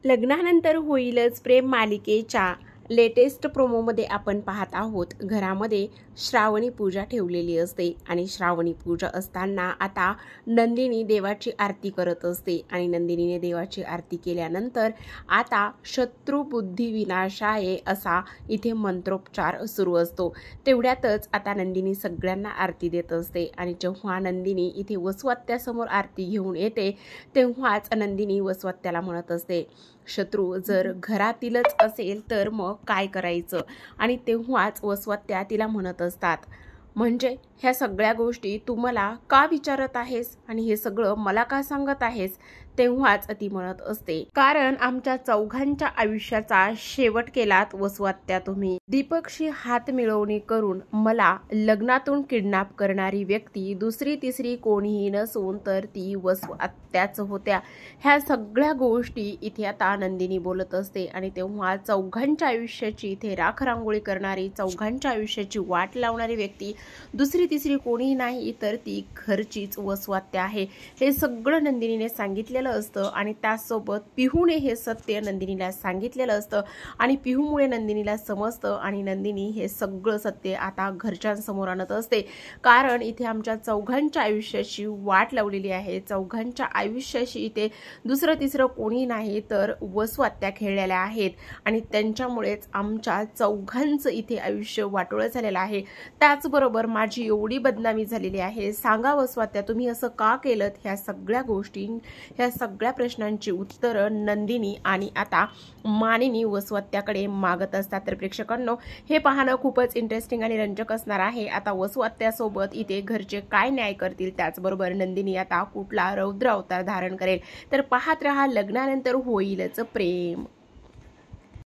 लग्नानंतर होईलच प्रेम मालिकेच्या लेटेस्ट प्रोमोमध्ये आपण पाहत आहोत, घरामध्ये श्रावणी पूजा ठेवलेली असते आणि श्रावणी पूजा असताना आता नंदिनी देवाची आरती करत असते आणि नंदिनीने देवाची आरती केल्यानंतर आता शत्रुबुद्धी विनाशाये असा इथे मंत्रोपचार सुरू असतो। तेवढ्यातच आता नंदिनी सगळ्यांना आरती देत असते आणि जेव्हा नंदिनी इथे वसुहत्यासमोर आरती घेऊन येते तेव्हाच नंदिनी वसुहत्याला म्हणत असते, शत्रू जर घरातीलच असेल तर मग काय करायचं। आणि तेव्हाच वसुहत्या तिला म्हणत असतात, म्हणजे ह्या सगळ्या गोष्टी तू मला का विचारत आहेस आणि हे सगळं मला का सांगत आहेस। तेव्हाच ती म्हणत असते, कारण आमच्या चौघांच्या आयुष्याचा शेवट केलात वसुहत्या तुम्ही। दीपकशी हात मिळवणी करून मला लग्नातून किडनॅप करणारी व्यक्ती दुसरी तिसरी कोणीही नसून तर ती वसुहत्याच होत्या। ह्या सगळ्या गोष्टी इथे आता नंदिनी बोलत असते आणि तेव्हा चौघांच्या आयुष्याची इथे राख रांगोळी करणारी, चौघांच्या आयुष्याची वाट लावणारी व्यक्ती दुसरी तिसरी कोणीही नाही तर ती घरचीच वसुहत्या आहे। हे सगळं नंदिनीने सांगितलेलं असतं आणि त्यासोबत पिहूने हे सत्य नंदिनीला सांगितलेलं असतं आणि पिहूमुळे नंदिनीला समजतं आणि नंदिनी हे सगळं सत्य आता घरच्यांसमोर आणत असते, कारण इथे आमच्या चौघांच्या आयुष्याची वाट लावलेली आहे। चौघांच्या आयुष्याशी इथे दुसरं तिसरं कोणी नाही तर वसुहत्या खेळलेल्या आहेत आणि त्यांच्यामुळेच आमच्या चौघांचं इथे आयुष्य वाटोळं झालेलं आहे। त्याचबरोबर माझी एवढी बदनामी झालेली आहे, सांगा वसुहत्या तुम्ही असं का केलं। ह्या सगळ्या गोष्टी, ह्या सगळ्या प्रश्नांची उत्तरं नंदिनी आणि आता मानिनी वसुहत्याकडे मागत असतात। तर प्रेक्षकांनो, हे पाहणं खूपच इंटरेस्टिंग आणि रंजक असणार आहे। आता वसुहत्यासोबत इथे घरचे काय न्याय करतील, त्याचबरोबर नंदिनी आता कुठला रौद्र अवतार धारण करेल, तर पाहत रहा लग्नानंतर होईलच प्रेम।